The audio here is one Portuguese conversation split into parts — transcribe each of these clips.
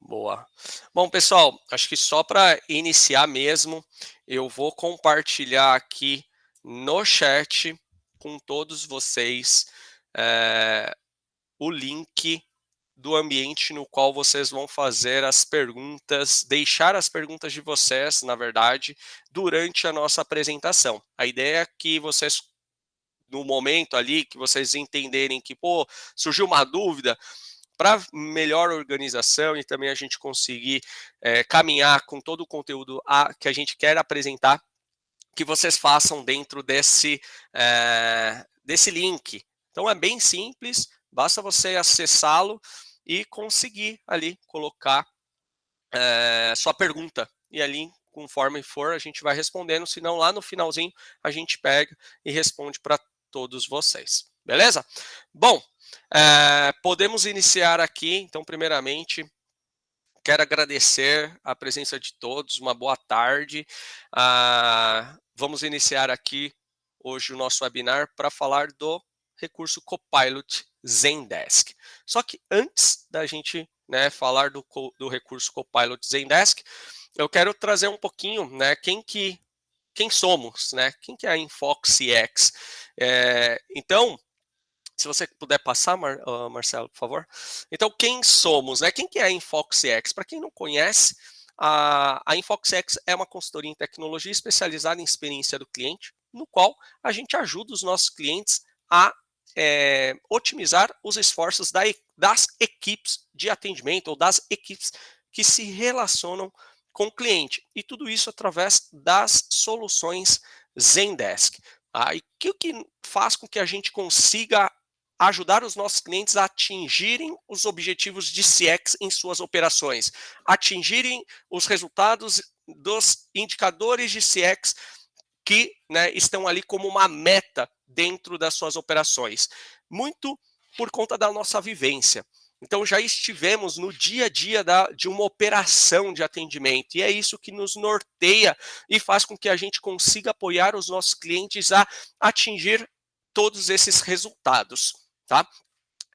Boa. Bom, pessoal, acho que só para iniciar mesmo, eu vou compartilhar aqui no chat com todos vocês eh, o link do ambiente no qual vocês vão fazer as perguntas, deixar as perguntas de vocês, na verdade, durante a nossa apresentação. A ideia é que vocês, no momento ali, que vocês entenderem que, pô, surgiu uma dúvida, para melhor organização e também a gente conseguir caminhar com todo o conteúdo que a gente quer apresentar, que vocês façam dentro desse link. Então é bem simples, basta você acessá-lo e conseguir ali colocar sua pergunta. E ali, conforme for, a gente vai respondendo, senão lá no finalzinho a gente pega e responde para todos vocês. Beleza? Bom, podemos iniciar aqui, então, primeiramente, quero agradecer a presença de todos, uma boa tarde. Vamos iniciar aqui hoje o nosso webinar para falar do recurso Copilot Zendesk. Só que antes da gente falar do recurso Copilot Zendesk, eu quero trazer um pouquinho, quem somos, quem que é a Infox CX. Então, se você puder passar, Marcelo, por favor. Então, quem somos? Quem que é a InfoxCX? Para quem não conhece, a InfoxCX é uma consultoria em tecnologia especializada em experiência do cliente, no qual a gente ajuda os nossos clientes a otimizar os esforços das equipes de atendimento ou das equipes que se relacionam com o cliente. E tudo isso através das soluções Zendesk. E o que faz com que a gente consiga ajudar os nossos clientes a atingirem os objetivos de CX em suas operações, atingirem os resultados dos indicadores de CX que estão ali como uma meta dentro das suas operações. Muito por conta da nossa vivência. Então, já estivemos no dia a dia de uma operação de atendimento, e é isso que nos norteia e faz com que a gente consiga apoiar os nossos clientes a atingir todos esses resultados. Tá?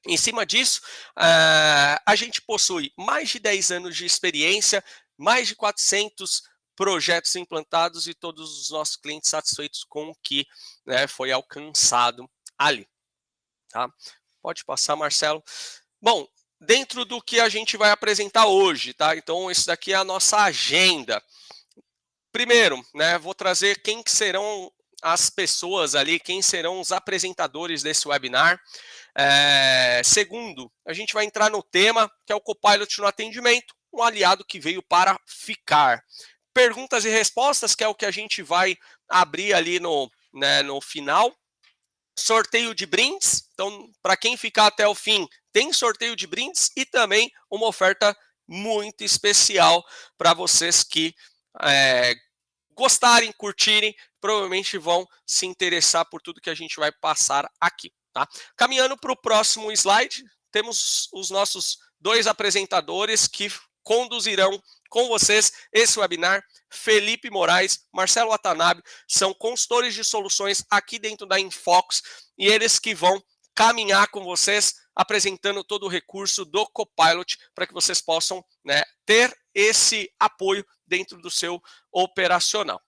Em cima disso, a gente possui mais de 10 anos de experiência, mais de 400 projetos implantados e todos os nossos clientes satisfeitos com o que foi alcançado ali. Tá? Pode passar, Marcelo. Bom, dentro do que a gente vai apresentar hoje, tá? Então, isso daqui é a nossa agenda. Primeiro, vou trazer quem que serão as pessoas ali, quem serão os apresentadores desse webinar. Segundo, a gente vai entrar no tema, que é o Copilot no atendimento, um aliado que veio para ficar. Perguntas e respostas, que é o que a gente vai abrir ali no final. Sorteio de brindes, então, para quem ficar até o fim, tem sorteio de brindes e também uma oferta muito especial para vocês que gostarem, curtirem, provavelmente vão se interessar por tudo que a gente vai passar aqui. Tá? Caminhando para o próximo slide, temos os nossos dois apresentadores que conduzirão com vocês esse webinar. Felipe Moraes, Marcelo Watanabe, são consultores de soluções aqui dentro da Infox e eles que vão caminhar com vocês, apresentando todo o recurso do Copilot para que vocês possam ter esse apoio dentro do seu operacional.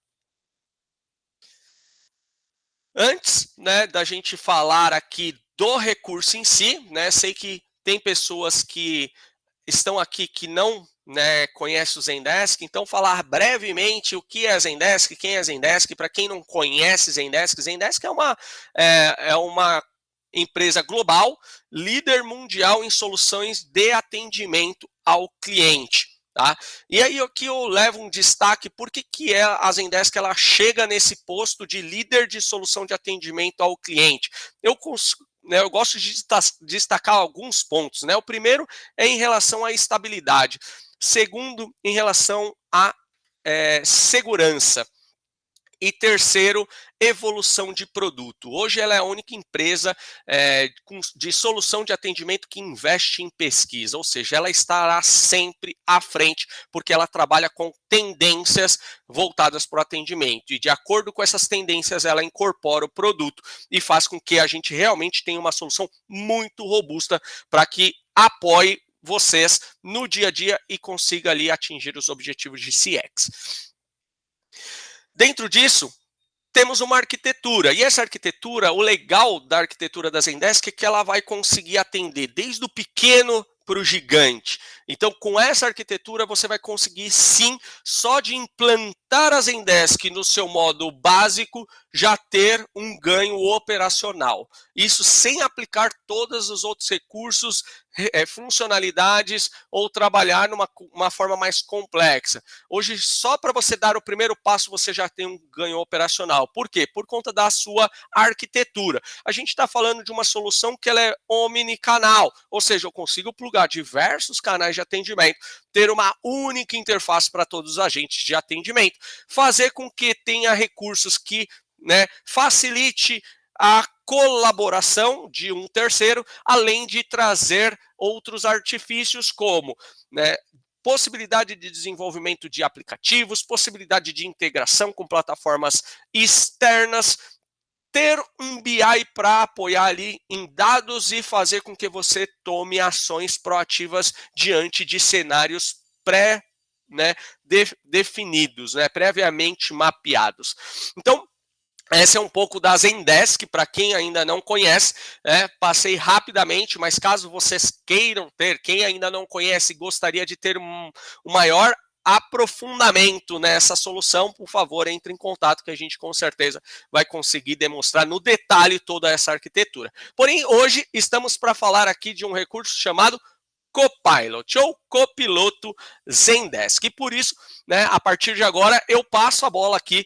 Antes da gente falar aqui do recurso em si, sei que tem pessoas que estão aqui que não conhecem o Zendesk, então falar brevemente o que é Zendesk, quem é Zendesk, para quem não conhece Zendesk, Zendesk é uma empresa global, líder mundial em soluções de atendimento ao cliente. Tá? E aí aqui eu levo um destaque, por que a Zendesk ela chega nesse posto de líder de solução de atendimento ao cliente? Eu gosto de destacar alguns pontos. O primeiro é em relação à estabilidade. Segundo, em relação à segurança. E terceiro, evolução de produto. Hoje ela é a única empresa de solução de atendimento que investe em pesquisa, ou seja, ela estará sempre à frente, porque ela trabalha com tendências voltadas para o atendimento. E de acordo com essas tendências, ela incorpora o produto e faz com que a gente realmente tenha uma solução muito robusta para que apoie vocês no dia a dia e consiga ali atingir os objetivos de CX. Dentro disso, temos uma arquitetura, e essa arquitetura, o legal da arquitetura da Zendesk é que ela vai conseguir atender desde o pequeno para o gigante. Então, com essa arquitetura, você vai conseguir sim, só de implantar a Zendesk no seu modo básico, já ter um ganho operacional. Isso sem aplicar todos os outros recursos, funcionalidades ou trabalhar numa forma mais complexa. Hoje, só para você dar o primeiro passo, você já tem um ganho operacional. Por quê? Por conta da sua arquitetura. A gente está falando de uma solução que ela é omnicanal, ou seja, eu consigo plugar diversos canais de atendimento, ter uma única interface para todos os agentes de atendimento, fazer com que tenha recursos que facilite a colaboração de um terceiro, além de trazer outros artifícios como possibilidade de desenvolvimento de aplicativos, possibilidade de integração com plataformas externas, ter um BI para apoiar ali em dados e fazer com que você tome ações proativas diante de cenários definidos, previamente mapeados. Então, essa é um pouco da Zendesk, para quem ainda não conhece, passei rapidamente, mas caso vocês queiram ter, quem ainda não conhece, gostaria de ter um maior aprofundamento nessa solução, por favor, entre em contato que a gente com certeza vai conseguir demonstrar no detalhe toda essa arquitetura. Porém, hoje estamos para falar aqui de um recurso chamado Copilot ou Copiloto Zendesk. E por isso, a partir de agora, eu passo a bola aqui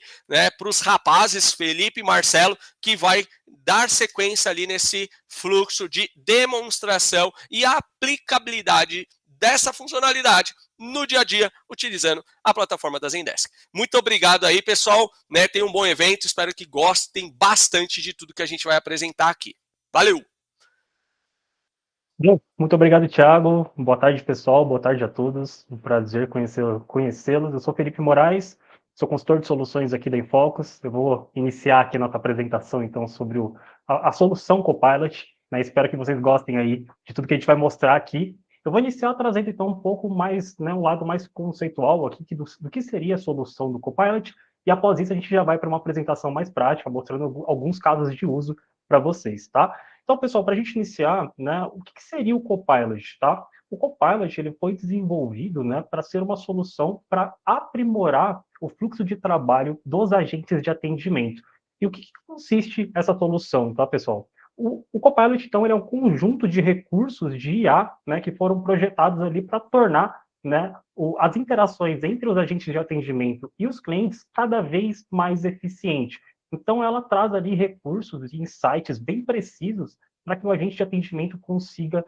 para os rapazes, Felipe e Marcelo, que vai dar sequência ali nesse fluxo de demonstração e aplicabilidade dessa funcionalidade no dia a dia, utilizando a plataforma da Zendesk. Muito obrigado aí, pessoal. Tenham um bom evento, espero que gostem bastante de tudo que a gente vai apresentar aqui. Valeu! Bom, muito obrigado, Thiago. Boa tarde, pessoal. Boa tarde a todos. Um prazer conhecê-los. Eu sou Felipe Moraes, sou consultor de soluções aqui da Infocus. Eu vou iniciar aqui a nossa apresentação, então, sobre a solução Copilot. Espero que vocês gostem aí de tudo que a gente vai mostrar aqui. Eu vou iniciar trazendo, então, um pouco mais, um lado mais conceitual aqui do que seria a solução do Copilot. E após isso, a gente já vai para uma apresentação mais prática, mostrando alguns casos de uso para vocês, tá? Então, pessoal, para a gente iniciar, o que seria o Copilot, tá? O Copilot ele foi desenvolvido para ser uma solução para aprimorar o fluxo de trabalho dos agentes de atendimento. E o que consiste essa solução, tá, pessoal? O Copilot, então, ele é um conjunto de recursos de IA que foram projetados ali para tornar as interações entre os agentes de atendimento e os clientes cada vez mais eficientes. Então, ela traz ali recursos e insights bem precisos para que o agente de atendimento consiga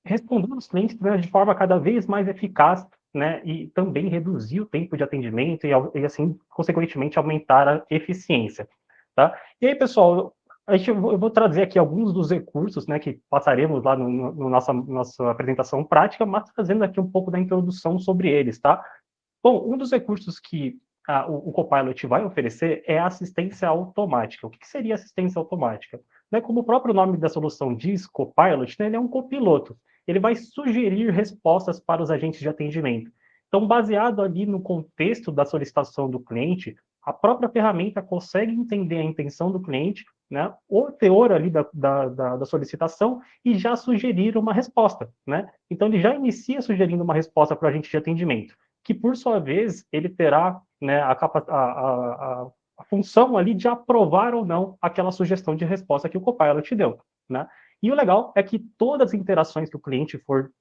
responder aos clientes de forma cada vez mais eficaz, e também reduzir o tempo de atendimento e assim, consequentemente, aumentar a eficiência. Tá? E aí, pessoal, eu vou trazer aqui alguns dos recursos que passaremos lá no nossa apresentação prática, mas trazendo aqui um pouco da introdução sobre eles. Tá? Bom, um dos recursos que o Copilot vai oferecer é a assistência automática. O que seria assistência automática? Como o próprio nome da solução diz, Copilot, ele é um copiloto. Ele vai sugerir respostas para os agentes de atendimento. Então, baseado ali no contexto da solicitação do cliente, a própria ferramenta consegue entender a intenção do cliente, o teor ali da solicitação e já sugerir uma resposta. Então, ele já inicia sugerindo uma resposta para o agente de atendimento, que, por sua vez, ele terá a função ali de aprovar ou não aquela sugestão de resposta que o Copilot deu. E o legal é que todas as interações que o cliente for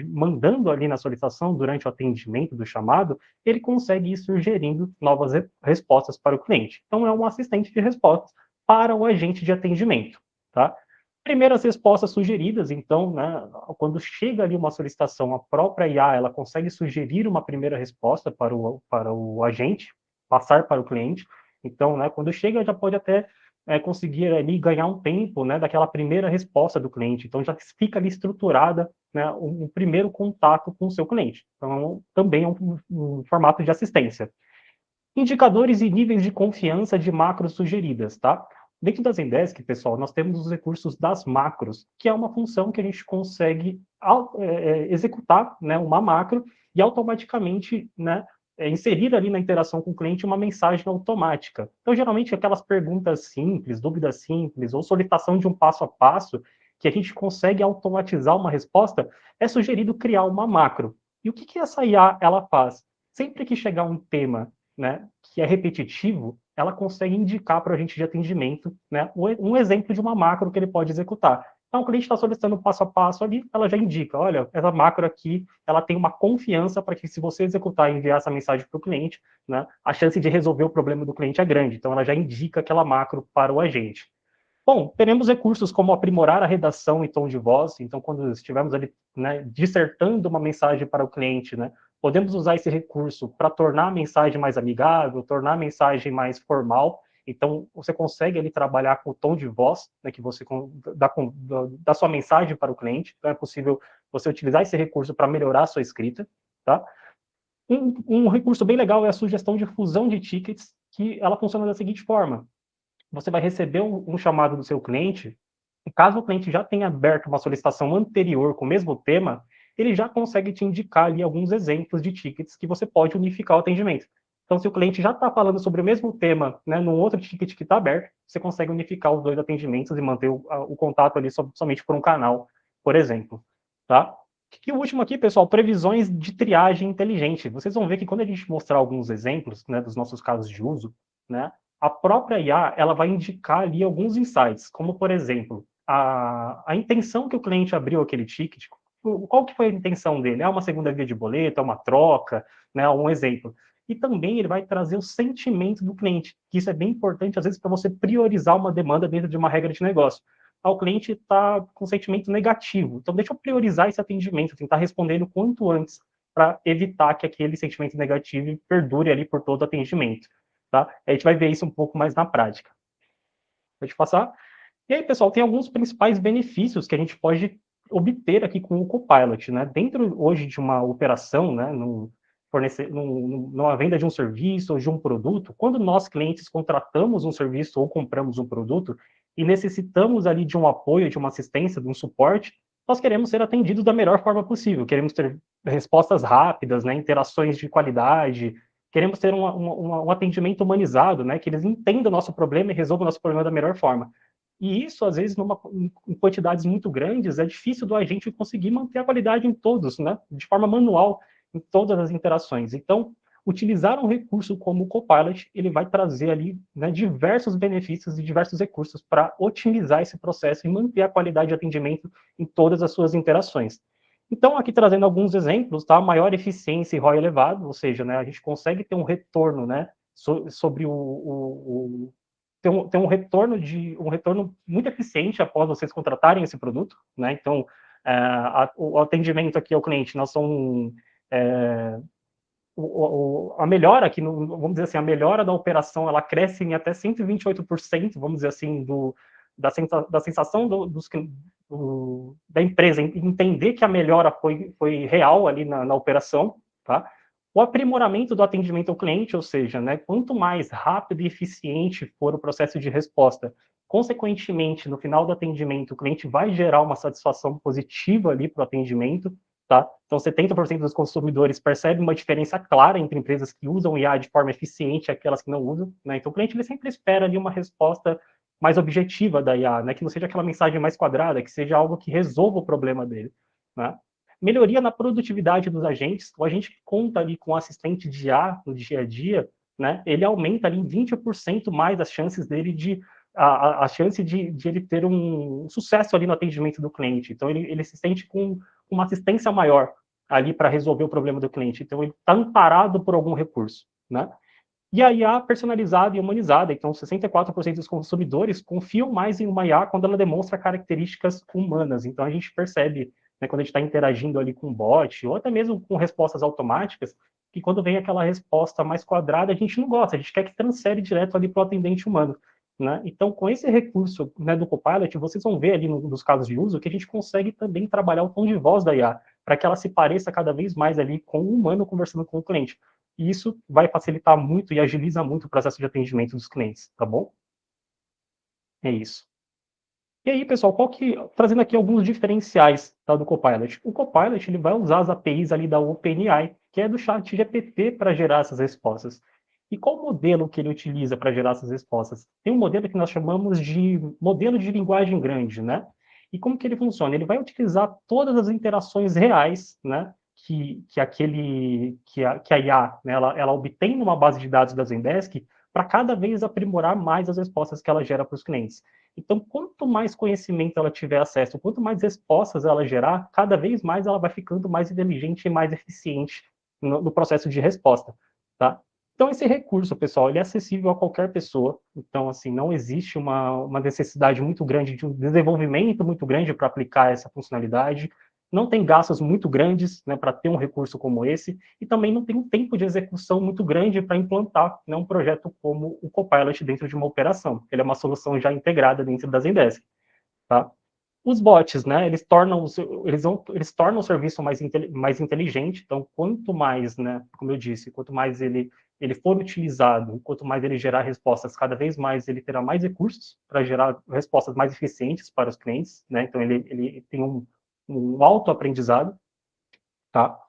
mandando ali na solicitação, durante o atendimento do chamado, ele consegue ir sugerindo novas respostas para o cliente. Então, é um assistente de respostas para o agente de atendimento. Tá? Primeiras respostas sugeridas, então, quando chega ali uma solicitação, a própria IA ela consegue sugerir uma primeira resposta para o agente, passar para o cliente. Então, quando chega, já pode até conseguir ali ganhar um tempo daquela primeira resposta do cliente. Então, já fica ali estruturada um primeiro contato com o seu cliente. Então, também é um formato de assistência. Indicadores e níveis de confiança de macros sugeridas, tá? Dentro da Zendesk, pessoal, nós temos os recursos das macros, que é uma função que a gente consegue executar, né, uma macro e automaticamente, né, inserir ali na interação com o cliente uma mensagem automática. Então, geralmente, aquelas perguntas simples, dúvidas simples, ou solicitação de um passo a passo, que a gente consegue automatizar uma resposta, é sugerido criar uma macro. E o que essa IA ela faz? Sempre que chegar um tema, né, que é repetitivo, ela consegue indicar para o agente de atendimento, né, um exemplo de uma macro que ele pode executar. Então, o cliente está solicitando passo a passo ali, ela já indica, olha, essa macro aqui, ela tem uma confiança para que se você executar e enviar essa mensagem para o cliente, né, a chance de resolver o problema do cliente é grande. Então, ela já indica aquela macro para o agente. Bom, teremos recursos como aprimorar a redação e tom de voz. Então, quando estivermos ali, né, dissertando uma mensagem para o cliente, né, podemos usar esse recurso para tornar a mensagem mais amigável, tornar a mensagem mais formal. Então, você consegue ali trabalhar com o tom de voz, né, que você dá sua mensagem para o cliente. Então, é possível você utilizar esse recurso para melhorar a sua escrita, tá? Um recurso bem legal é a sugestão de fusão de tickets, que ela funciona da seguinte forma: você vai receber um chamado do seu cliente, e caso o cliente já tenha aberto uma solicitação anterior com o mesmo tema, ele já consegue te indicar ali alguns exemplos de tickets que você pode unificar o atendimento. Então, se o cliente já está falando sobre o mesmo tema, né, num outro ticket que está aberto, você consegue unificar os dois atendimentos e manter o contato ali somente por um canal, por exemplo. Tá? E o último aqui, pessoal, previsões de triagem inteligente. Vocês vão ver que quando a gente mostrar alguns exemplos, né, dos nossos casos de uso, né, a própria IA ela vai indicar ali alguns insights, como, por exemplo, a intenção que o cliente abriu aquele ticket, qual que foi a intenção dele? É uma segunda via de boleto, é uma troca, né, um exemplo. E também ele vai trazer o sentimento do cliente, que isso é bem importante, às vezes, para você priorizar uma demanda dentro de uma regra de negócio. O cliente está com sentimento negativo, então deixa eu priorizar esse atendimento, tentar responder ele o quanto antes, para evitar que aquele sentimento negativo perdure ali por todo o atendimento. Tá? A gente vai ver isso um pouco mais na prática. Pode passar. E aí, pessoal, tem alguns principais benefícios que a gente pode obter aqui com o Copilot, né? Dentro hoje de uma operação, né, numa venda de um serviço ou de um produto, quando nós clientes contratamos um serviço ou compramos um produto e necessitamos ali de um apoio, de uma assistência, de um suporte, nós queremos ser atendidos da melhor forma possível, queremos ter respostas rápidas, né, interações de qualidade, queremos ter um atendimento humanizado, né, que eles entendam o nosso problema e resolvam o nosso problema da melhor forma. E isso, às vezes, em quantidades muito grandes, é difícil do agente conseguir manter a qualidade em todos, né? De forma manual, em todas as interações. Então, utilizar um recurso como o Copilot, ele vai trazer ali, né, diversos benefícios e diversos recursos para otimizar esse processo e manter a qualidade de atendimento em todas as suas interações. Então, aqui trazendo alguns exemplos, tá? Maior eficiência e ROI elevado, ou seja, né, a gente consegue ter um retorno, né, sobre ter um retorno muito eficiente após vocês contratarem esse produto, né? Então, o atendimento aqui ao cliente, nós somos a melhora aqui, vamos dizer assim, a melhora da operação, ela cresce em até 128%, vamos dizer assim, da sensação da empresa, entender que a melhora foi real ali na operação, tá? O aprimoramento do atendimento ao cliente, ou seja, né, quanto mais rápido e eficiente for o processo de resposta, consequentemente, no final do atendimento, o cliente vai gerar uma satisfação positiva ali para o atendimento, tá? Então, 70% dos consumidores percebem uma diferença clara entre empresas que usam IA de forma eficiente e aquelas que não usam, né? Então, o cliente ele sempre espera ali uma resposta mais objetiva da IA, né? Que não seja aquela mensagem mais quadrada, que seja algo que resolva o problema dele, né? Melhoria na produtividade dos agentes. O agente que conta ali com um assistente de IA no dia a dia, né? Ele aumenta ali em 20% mais as chances dele a chance de ele ter um sucesso ali no atendimento do cliente. Então, ele se sente com uma assistência maior ali para resolver o problema do cliente. Então, ele está amparado por algum recurso, né? E a IA personalizada e humanizada. Então, 64% dos consumidores confiam mais em uma IA quando ela demonstra características humanas. Então, a gente percebe, né, quando a gente está interagindo ali com um bot, ou até mesmo com respostas automáticas, que quando vem aquela resposta mais quadrada, a gente não gosta, a gente quer que transfere direto ali para o atendente humano. Né? Então, com esse recurso, né, do Copilot, vocês vão ver ali nos casos de uso que a gente consegue também trabalhar o tom de voz da IA, para que ela se pareça cada vez mais ali com o humano conversando com o cliente. E isso vai facilitar muito e agiliza muito o processo de atendimento dos clientes, tá bom? É isso. E aí, pessoal, trazendo aqui alguns diferenciais, tá, do Copilot. O Copilot ele vai usar as APIs ali da OpenAI, que é do ChatGPT, para gerar essas respostas. E qual modelo que ele utiliza para gerar essas respostas? Tem um modelo que nós chamamos de modelo de linguagem grande, né? E como que ele funciona? Ele vai utilizar todas as interações reais, né, que a IA, né, ela obtém numa base de dados da Zendesk, para cada vez aprimorar mais as respostas que ela gera para os clientes. Então, quanto mais conhecimento ela tiver acesso, quanto mais respostas ela gerar, cada vez mais ela vai ficando mais inteligente e mais eficiente no processo de resposta, tá? Então, esse recurso, pessoal, ele é acessível a qualquer pessoa. Então, assim, não existe uma necessidade muito grande de um desenvolvimento muito grande para aplicar essa funcionalidade. Não tem gastos muito grandes, né, para ter um recurso como esse, e também não tem um tempo de execução muito grande para implantar, né, um projeto como o Copilot dentro de uma operação. Ele é uma solução já integrada dentro da Zendesk, tá? Os bots, né, eles tornam o serviço mais inteligente. Então, quanto mais, né, como eu disse, quanto mais ele for utilizado, quanto mais ele gerar respostas, cada vez mais ele terá mais recursos para gerar respostas mais eficientes para os clientes, né? Então, ele tem um autoaprendizado, tá?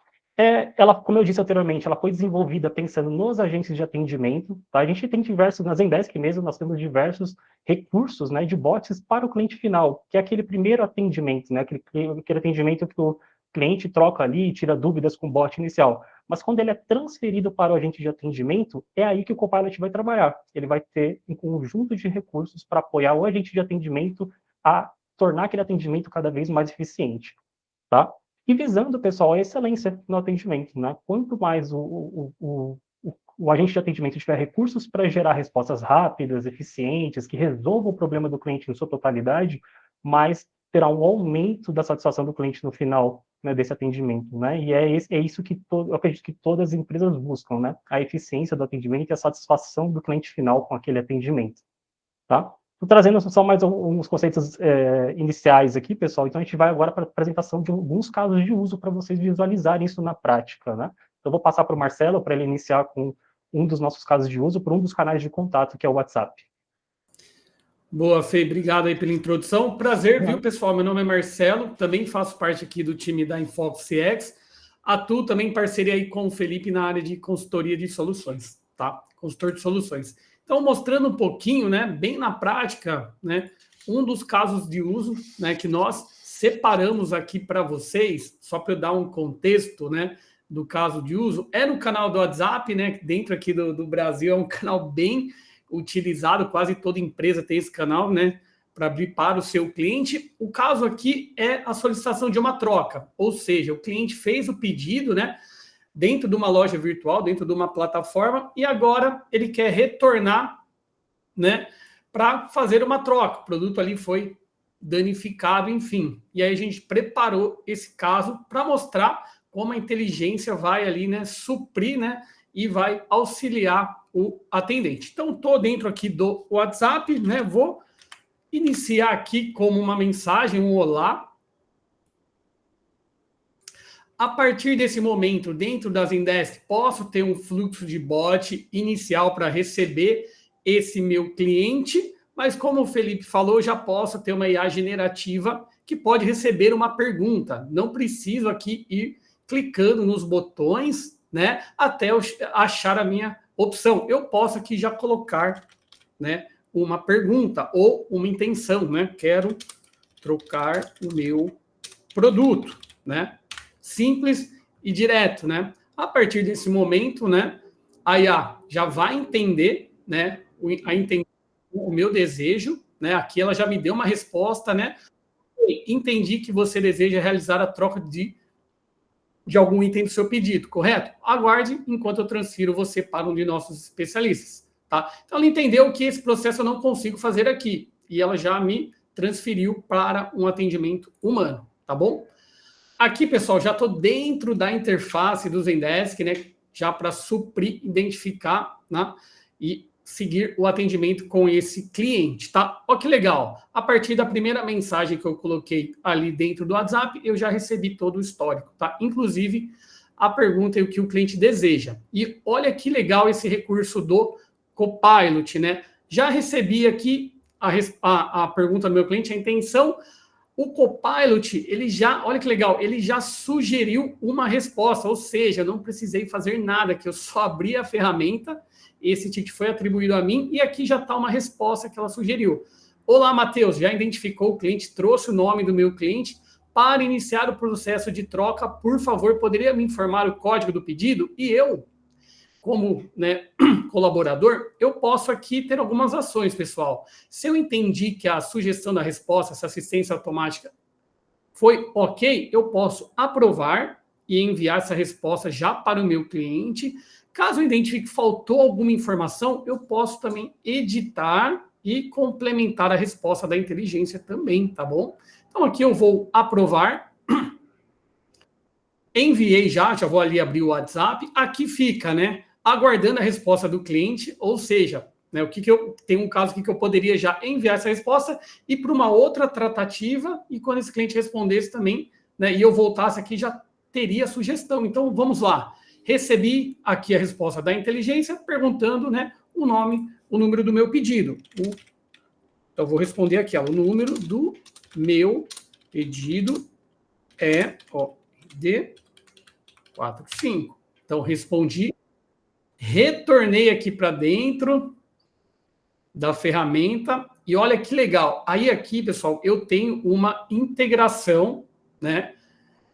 Ela, como eu disse anteriormente, ela foi desenvolvida pensando nos agentes de atendimento, tá? A gente tem diversos, na Zendesk mesmo, nós temos diversos recursos, né, de bots para o cliente final, que é aquele primeiro atendimento, né, aquele atendimento que o cliente troca ali e tira dúvidas com o bot inicial. Mas quando ele é transferido para o agente de atendimento, é aí que o Copilot vai trabalhar. Ele vai ter um conjunto de recursos para apoiar o agente de atendimento a tornar aquele atendimento cada vez mais eficiente, tá? E visando, pessoal, a excelência no atendimento, né? Quanto mais o agente de atendimento tiver recursos para gerar respostas rápidas, eficientes, que resolvam o problema do cliente em sua totalidade, mais terá um aumento da satisfação do cliente no final, né, desse atendimento, né? E é isso que eu acredito que todas as empresas buscam, né? A eficiência do atendimento e a satisfação do cliente final com aquele atendimento, tá? Estou trazendo só mais uns conceitos iniciais aqui, pessoal. Então, a gente vai agora para a apresentação de alguns casos de uso para vocês visualizarem isso na prática, né? Então, eu vou passar para o Marcelo para ele iniciar com um dos nossos casos de uso por um dos canais de contato, que é o WhatsApp. Boa, Fê, obrigado aí pela introdução. Prazer, viu, pessoal? Meu nome é Marcelo, também faço parte aqui do time da Infox CX. Atuo também em parceria aí com o Felipe na área de consultoria de soluções, tá? Consultor de soluções. Então, mostrando um pouquinho, né, bem na prática, né, um dos casos de uso, né, que nós separamos aqui para vocês, só para eu dar um contexto, né, do caso de uso, é no canal do WhatsApp, né, dentro aqui do Brasil, é um canal bem utilizado, quase toda empresa tem esse canal, né, para abrir para o seu cliente. O caso aqui é a solicitação de uma troca, ou seja, o cliente fez o pedido, né, dentro de uma loja virtual, dentro de uma plataforma, e agora ele quer retornar, né, para fazer uma troca. O produto ali foi danificado, enfim. E aí a gente preparou esse caso para mostrar como a inteligência vai ali, né, suprir, né, e vai auxiliar o atendente. Então, estou dentro aqui do WhatsApp, né, vou iniciar aqui como uma mensagem, um olá. A partir desse momento, dentro da Zendesk, posso ter um fluxo de bot inicial para receber esse meu cliente, mas como o Felipe falou, já posso ter uma IA generativa que pode receber uma pergunta. Não preciso aqui ir clicando nos botões, né, até eu achar a minha opção. Eu posso aqui já colocar, né, uma pergunta ou uma intenção, né? Quero trocar o meu produto, né? Simples e direto, né? A partir desse momento, né, a IA já vai entender, né, o meu desejo, né? Aqui ela já me deu uma resposta, né? Entendi que você deseja realizar a troca de algum item do seu pedido, correto? Aguarde enquanto eu transfiro você para um de nossos especialistas, tá? Então ela entendeu que esse processo eu não consigo fazer aqui e ela já me transferiu para um atendimento humano, tá bom? Aqui, pessoal, já estou dentro da interface do Zendesk, né? Já para suprir, identificar, né? E seguir o atendimento com esse cliente, tá? Ó que legal. A partir da primeira mensagem que eu coloquei ali dentro do WhatsApp, eu já recebi todo o histórico, tá? Inclusive a pergunta e o que o cliente deseja. E olha que legal esse recurso do Copilot, né? Já recebi aqui a pergunta do meu cliente, a intenção. O Copilot, ele já, olha que legal, ele já sugeriu uma resposta, ou seja, não precisei fazer nada, que eu só abri a ferramenta, esse ticket foi atribuído a mim, e aqui já está uma resposta que ela sugeriu. Olá, Matheus, já identificou o cliente, trouxe o nome do meu cliente. Para iniciar o processo de troca, por favor, poderia me informar o código do pedido? E eu, como, né, colaborador, eu posso aqui ter algumas ações, pessoal. Se eu entendi que a sugestão da resposta, essa assistência automática, foi ok, eu posso aprovar e enviar essa resposta já para o meu cliente. Caso eu identifique que faltou alguma informação, eu posso também editar e complementar a resposta da inteligência também, tá bom? Então, aqui eu vou aprovar. Enviei já vou ali abrir o WhatsApp. Aqui fica, né? Aguardando a resposta do cliente, ou seja, né, tem um caso aqui que eu poderia já enviar essa resposta e para uma outra tratativa, e quando esse cliente respondesse também, né, e eu voltasse aqui, já teria a sugestão. Então, vamos lá. Recebi aqui a resposta da inteligência, perguntando, né, o número do meu pedido. Então, vou responder aqui, ó, o número do meu pedido é D45. Então, respondi. Retornei aqui para dentro da ferramenta e olha que legal. Aí aqui, pessoal, eu tenho uma integração, né,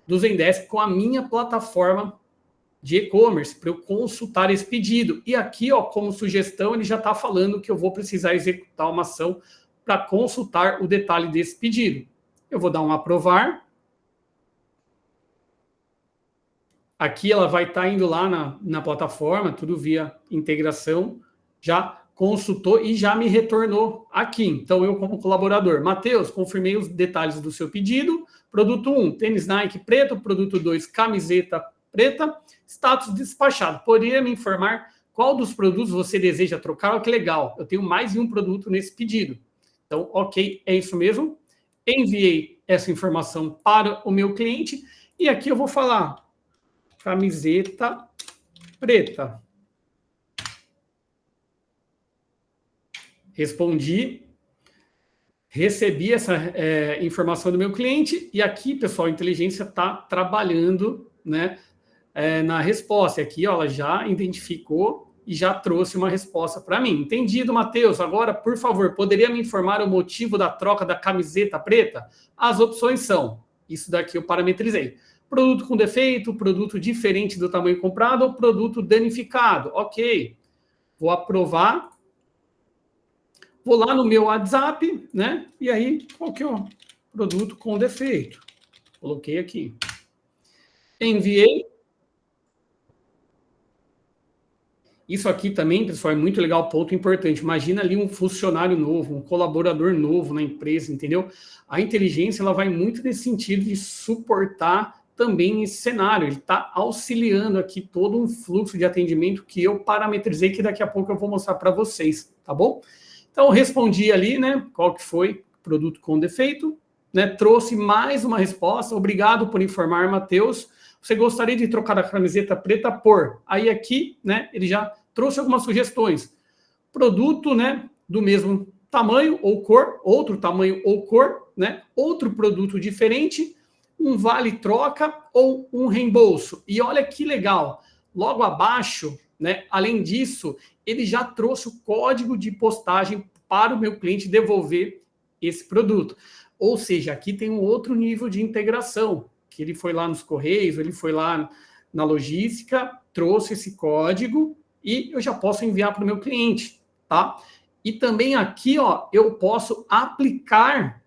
do Zendesk com a minha plataforma de e-commerce para eu consultar esse pedido. E aqui, ó, como sugestão, ele já está falando que eu vou precisar executar uma ação para consultar o detalhe desse pedido. Eu vou dar um aprovar. Aqui ela vai estar indo lá na plataforma, tudo via integração, já consultou e já me retornou aqui. Então, eu como colaborador, Matheus, confirmei os detalhes do seu pedido. Produto 1, tênis Nike preto. Produto 2, camiseta preta. Status despachado. Poderia me informar qual dos produtos você deseja trocar? Olha que legal, eu tenho mais de um produto nesse pedido. Então, ok, é isso mesmo. Enviei essa informação para o meu cliente e aqui eu vou falar camiseta preta. Respondi, recebi essa informação do meu cliente e aqui, pessoal, a inteligência está trabalhando, né, na resposta. Aqui, ó, ela já identificou e já trouxe uma resposta para mim. Entendido, Matheus. Agora, por favor, poderia me informar o motivo da troca da camiseta preta? As opções são, isso daqui eu parametrizei. Produto com defeito, produto diferente do tamanho comprado ou produto danificado. Ok, vou aprovar. Vou lá no meu WhatsApp, né? E aí, qual que é o produto com defeito? Coloquei aqui. Enviei. Isso aqui também, pessoal, é muito legal, ponto importante. Imagina ali um funcionário novo, um colaborador novo na empresa, entendeu? A inteligência, ela vai muito nesse sentido de suportar também esse cenário. Ele está auxiliando aqui todo um fluxo de atendimento que eu parametrizei, que daqui a pouco eu vou mostrar para vocês, tá bom? Então, eu respondi ali, né, qual que foi o produto com defeito, né, trouxe mais uma resposta. Obrigado por informar, Matheus. Você gostaria de trocar a camiseta preta por? Aí aqui, né, ele já trouxe algumas sugestões. Produto, né, do mesmo tamanho ou cor, outro tamanho ou cor, né, outro produto diferente, um vale troca ou um reembolso. E olha que legal, logo abaixo, né, além disso, ele já trouxe o código de postagem para o meu cliente devolver esse produto. Ou seja, aqui tem um outro nível de integração, que ele foi lá nos Correios, ele foi lá na logística, trouxe esse código e eu já posso enviar para o meu cliente, tá? E também aqui, ó, eu posso aplicar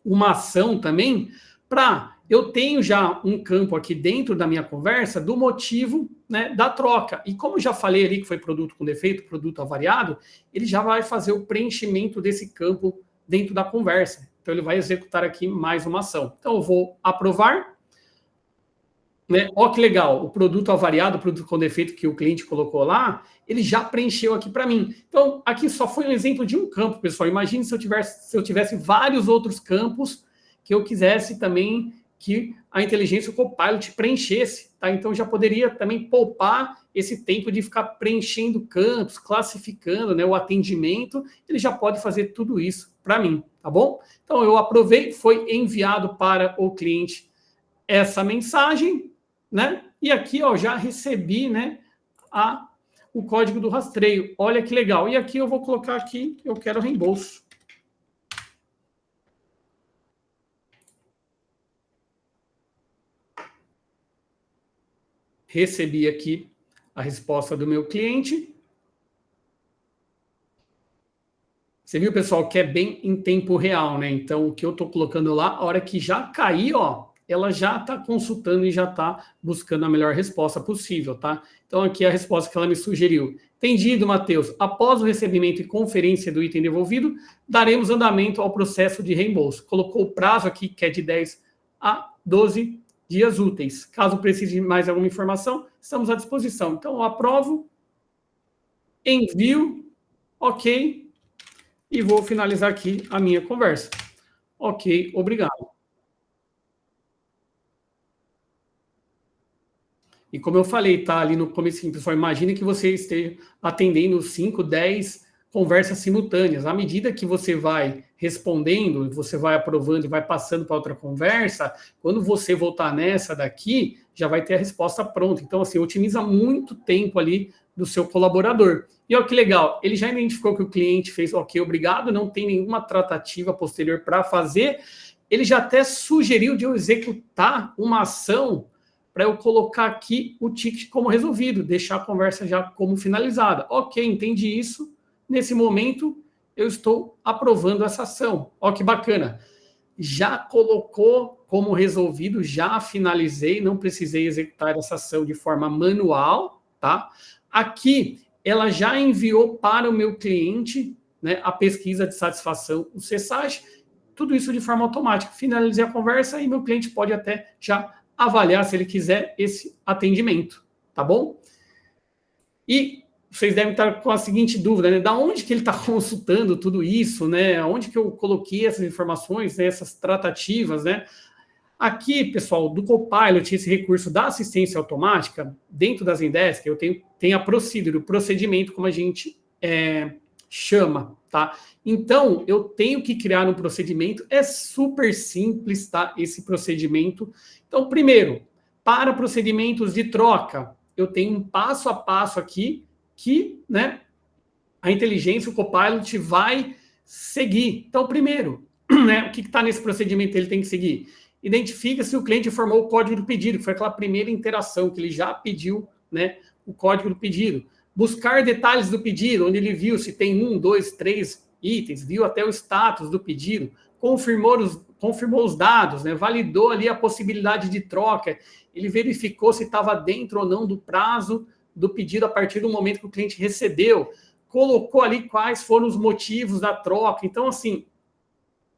uma ação também para... Eu tenho já um campo aqui dentro da minha conversa do motivo, né, da troca. E como já falei ali que foi produto com defeito, produto avariado, ele já vai fazer o preenchimento desse campo dentro da conversa. Então, ele vai executar aqui mais uma ação. Então, eu vou aprovar. Né? Ó, que legal. O produto avariado, o produto com defeito que o cliente colocou lá, ele já preencheu aqui para mim. Então, aqui só foi um exemplo de um campo, pessoal. Imagine se eu tivesse vários outros campos que eu quisesse também que a inteligência, o Copilot, preenchesse, tá? Então já poderia também poupar esse tempo de ficar preenchendo campos, classificando, né, o atendimento, ele já pode fazer tudo isso para mim, tá bom? Então eu aprovei, foi enviado para o cliente essa mensagem, né? E aqui, ó, já recebi, né, o código do rastreio. Olha que legal. E aqui eu vou colocar aqui, eu quero reembolso. Recebi aqui a resposta do meu cliente. Você viu, pessoal, que é bem em tempo real, né? Então, o que eu estou colocando lá, a hora que já cair, ó, ela já está consultando e já está buscando a melhor resposta possível, tá? Então, aqui é a resposta que ela me sugeriu. Entendido, Matheus. Após o recebimento e conferência do item devolvido, daremos andamento ao processo de reembolso. Colocou o prazo aqui, que é de 10 a 12 dias úteis. Caso precise de mais alguma informação, estamos à disposição. Então, eu aprovo, envio, ok, e vou finalizar aqui a minha conversa. Ok, obrigado. E como eu falei, tá ali no começo, pessoal, imagine que você esteja atendendo 5, 10 conversas simultâneas. À medida que você vai respondendo, você vai aprovando e vai passando para outra conversa, quando você voltar nessa daqui, já vai ter a resposta pronta. Então, assim, otimiza muito tempo ali do seu colaborador. E olha que legal, ele já identificou que o cliente fez ok, obrigado, não tem nenhuma tratativa posterior para fazer, ele já até sugeriu de eu executar uma ação para eu colocar aqui o ticket como resolvido, deixar a conversa já como finalizada. Ok, entendi isso. Nesse momento, eu estou aprovando essa ação. Ó, que bacana. Já colocou como resolvido, já finalizei, não precisei executar essa ação de forma manual, tá? Aqui, ela já enviou para o meu cliente, né, a pesquisa de satisfação, o CSAT, tudo isso de forma automática. Finalizei a conversa e meu cliente pode até já avaliar, se ele quiser, esse atendimento, tá bom? E vocês devem estar com a seguinte dúvida, né? Da onde que ele está consultando tudo isso, né? Onde que eu coloquei essas informações, né? Essas tratativas, né? Aqui, pessoal, do Copilot, esse recurso da assistência automática, dentro das Zendesk, eu tenho a procedure, o procedimento, como a gente chama, tá? Então, eu tenho que criar um procedimento, é super simples, tá? Esse procedimento. Então, primeiro, para procedimentos de troca, eu tenho um passo a passo aqui que, né, a inteligência, o Copilot vai seguir. Então, primeiro, né, o que está nesse procedimento ele tem que seguir? Identifica se o cliente informou o código do pedido, que foi aquela primeira interação que ele já pediu, né, o código do pedido. Buscar detalhes do pedido, onde ele viu se tem 1, 2, 3 itens, viu até o status do pedido, confirmou os dados, né, validou ali a possibilidade de troca, ele verificou se estava dentro ou não do prazo do pedido a partir do momento que o cliente recebeu, colocou ali quais foram os motivos da troca. Então, assim,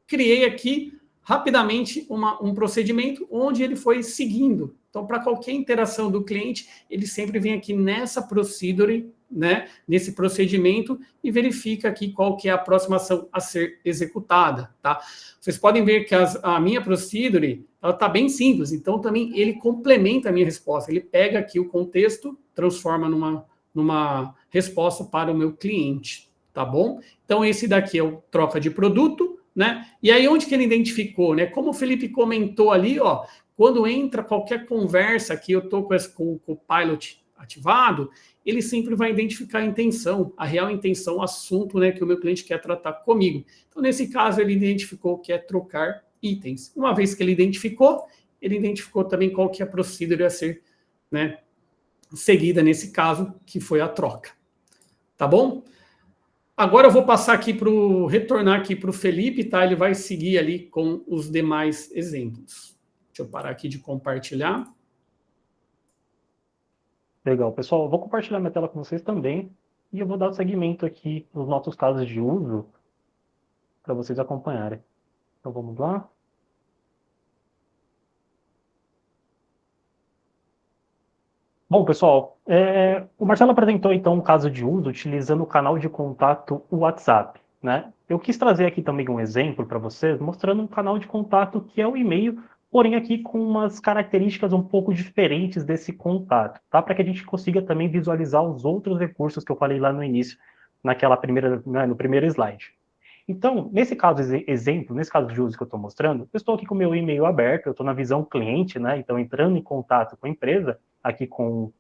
criei aqui rapidamente um procedimento onde ele foi seguindo. Então, para qualquer interação do cliente, ele sempre vem aqui nessa procedure, né, nesse procedimento, e verifica aqui qual que é a próxima ação a ser executada, tá? Vocês podem ver que a minha procedure, ela está bem simples, então também ele complementa a minha resposta, ele pega aqui o contexto, transforma numa resposta para o meu cliente, tá bom? Então, esse daqui é o troca de produto, né? E aí, onde que ele identificou, né? Como o Felipe comentou ali, ó, quando entra qualquer conversa que eu estou com o Copilot ativado, ele sempre vai identificar a intenção, a real intenção, o assunto, né, que o meu cliente quer tratar comigo. Então, nesse caso, ele identificou que é trocar itens. Uma vez que ele identificou também qual que é a procedure a ser, né, seguida nesse caso, que foi a troca. Tá bom? Agora eu vou passar aqui retornar aqui para o Felipe, tá? Ele vai seguir ali com os demais exemplos. Deixa eu parar aqui de compartilhar. Legal, pessoal. Eu vou compartilhar minha tela com vocês também. E eu vou dar seguimento aqui nos nossos casos de uso para vocês acompanharem. Então vamos lá. Bom, pessoal, o Marcelo apresentou então um caso de uso utilizando o canal de contato WhatsApp, né? Eu quis trazer aqui também um exemplo para vocês, mostrando um canal de contato que é o e-mail porém aqui com umas características um pouco diferentes desse contato, tá? Para que a gente consiga também visualizar os outros recursos que eu falei lá no início, no primeiro slide. Então, nesse caso exemplo, nesse caso de uso que eu estou mostrando, eu estou aqui com o meu e-mail aberto, eu estou na visão cliente, né? Então, entrando em contato com a empresa, aqui com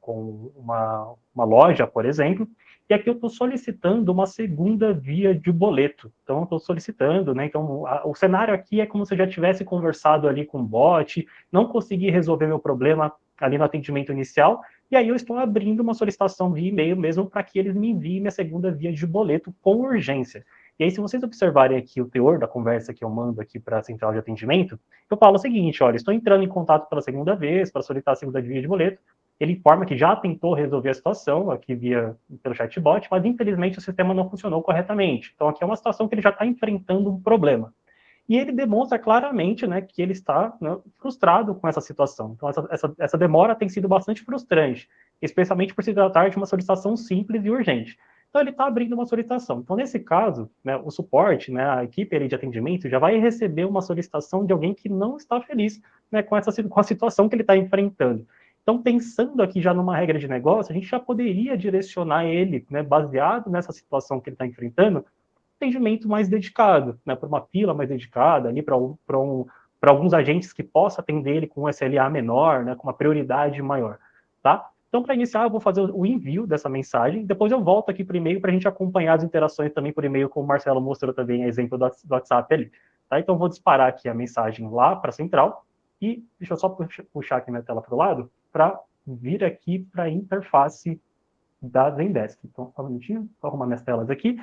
uma loja, por exemplo, e aqui eu estou solicitando uma segunda via de boleto. Então, eu estou solicitando, né? Então, o cenário aqui é como se eu já tivesse conversado ali com o bot, não consegui resolver meu problema ali no atendimento inicial, e aí eu estou abrindo uma solicitação via e-mail mesmo para que eles me enviem minha segunda via de boleto com urgência. E aí, se vocês observarem aqui o teor da conversa que eu mando aqui para a central de atendimento, eu falo o seguinte, olha, estou entrando em contato pela segunda vez para solicitar a segunda via de boleto. Ele informa que já tentou resolver a situação aqui pelo chatbot, mas infelizmente o sistema não funcionou corretamente. Então aqui é uma situação que ele já está enfrentando um problema. E ele demonstra claramente, né, que ele está, né, frustrado com essa situação. Então essa demora tem sido bastante frustrante, especialmente por se tratar de uma solicitação simples e urgente. Então ele está abrindo uma solicitação. Então nesse caso, né, o suporte, né, a equipe ali de atendimento já vai receber uma solicitação de alguém que não está feliz, né, com a situação que ele está enfrentando. Então, pensando aqui já numa regra de negócio, a gente já poderia direcionar ele, né, baseado nessa situação que ele está enfrentando, atendimento mais dedicado, né, para uma fila mais dedicada, ali para alguns agentes que possa atender ele com um SLA menor, né, com uma prioridade maior, tá? Então, para iniciar, eu vou fazer o envio dessa mensagem, depois eu volto aqui para o e-mail para a gente acompanhar as interações também por e-mail, como o Marcelo mostrou também, exemplo do WhatsApp ali, tá? Então, eu vou disparar aqui a mensagem lá para a central, e deixa eu só puxar aqui minha tela para o lado, para vir aqui para a interface da Zendesk. Então, só um minutinho, vou arrumar minhas telas aqui.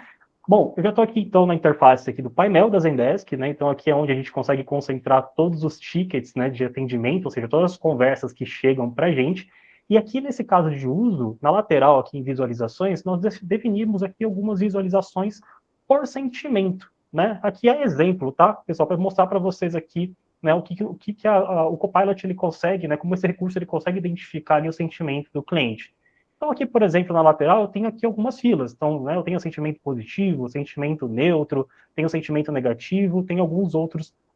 Bom, eu já estou aqui, então, na interface aqui do painel da Zendesk, né? Então, aqui é onde a gente consegue concentrar todos os tickets, né, de atendimento, ou seja, todas as conversas que chegam para a gente. E aqui, nesse caso de uso, na lateral, aqui em visualizações, nós definimos aqui algumas visualizações por sentimento, né? Aqui é exemplo, tá, pessoal, para mostrar para vocês aqui, né, o que o Copilot ele consegue, né, como esse recurso ele consegue identificar ali o sentimento do cliente. Então, aqui, por exemplo, na lateral, eu tenho aqui algumas filas. Então, né, eu tenho o sentimento positivo, o sentimento neutro, tenho o sentimento negativo, tenho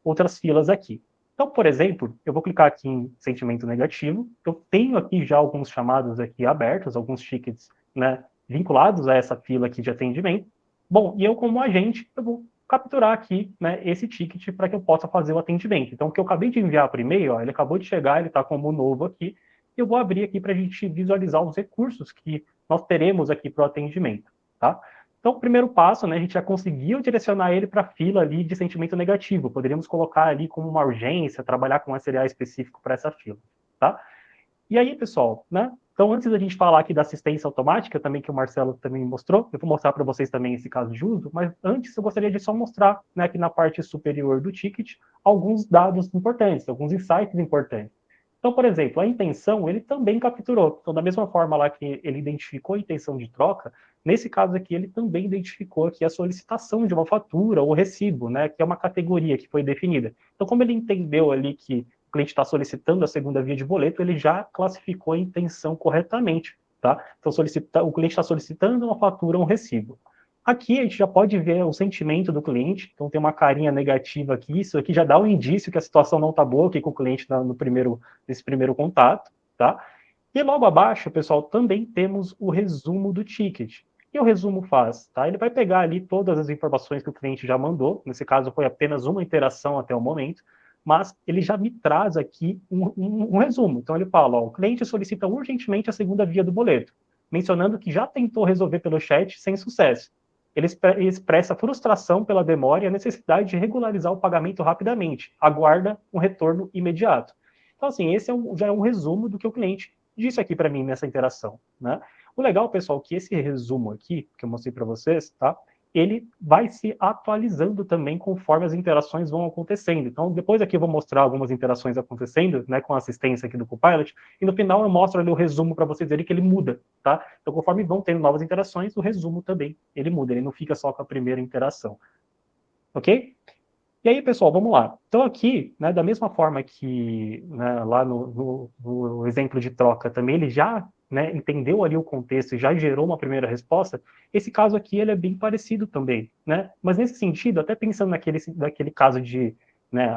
outras filas aqui. Então, por exemplo, eu vou clicar aqui em sentimento negativo. Eu tenho aqui já alguns chamados aqui abertos, alguns tickets, né, vinculados a essa fila aqui de atendimento. Bom, e eu, como agente, eu vou capturar aqui, né, esse ticket para que eu possa fazer o atendimento. Então, o que eu acabei de enviar por e-mail, ele acabou de chegar, ele está como novo aqui. Eu vou abrir aqui para a gente visualizar os recursos que nós teremos aqui para o atendimento, tá? Então, o primeiro passo, né, a gente já conseguiu direcionar ele para a fila ali de sentimento negativo. Poderíamos colocar ali como uma urgência, trabalhar com um SLA específico para essa fila, tá? E aí, pessoal, né? Então, antes da gente falar aqui da assistência automática, também que o Marcelo também mostrou, eu vou mostrar para vocês também esse caso de uso, mas antes eu gostaria de só mostrar, né, aqui na parte superior do ticket, alguns dados importantes, alguns insights importantes. Então, por exemplo, a intenção ele também capturou. Então, da mesma forma lá que ele identificou a intenção de troca, nesse caso aqui ele também identificou aqui a solicitação de uma fatura ou recibo, né, que é uma categoria que foi definida. Então, como ele entendeu ali que o cliente está solicitando a segunda via de boleto, ele já classificou a intenção corretamente, tá? Então, o cliente está solicitando uma fatura ou um recibo. Aqui a gente já pode ver o sentimento do cliente, então tem uma carinha negativa aqui, isso aqui já dá um indício que a situação não está boa aqui com o cliente nesse primeiro contato, tá? E logo abaixo, pessoal, também temos o resumo do ticket. O que o resumo faz? Tá? Ele vai pegar ali todas as informações que o cliente já mandou, nesse caso foi apenas uma interação até o momento, mas ele já me traz aqui um resumo. Então ele fala, ó, o cliente solicita urgentemente a segunda via do boleto, mencionando que já tentou resolver pelo chat sem sucesso. Ele expressa frustração pela demora e a necessidade de regularizar o pagamento rapidamente. Aguarda um retorno imediato. Então, assim, esse já é um resumo do que o cliente disse aqui para mim nessa interação, né? O legal, pessoal, que esse resumo aqui, que eu mostrei para vocês, tá? Ele vai se atualizando também conforme as interações vão acontecendo. Então, depois aqui eu vou mostrar algumas interações acontecendo, né, com a assistência aqui do Copilot, e no final eu mostro ali o resumo para vocês verem que ele muda, tá? Então, conforme vão tendo novas interações, o resumo também, ele muda, ele não fica só com a primeira interação. Ok? E aí, pessoal, vamos lá. Então, aqui, né, da mesma forma que, né, lá no exemplo de troca também, ele já, né, entendeu ali o contexto e já gerou uma primeira resposta, esse caso aqui ele é bem parecido também, né? Mas nesse sentido, até pensando naquele caso de né?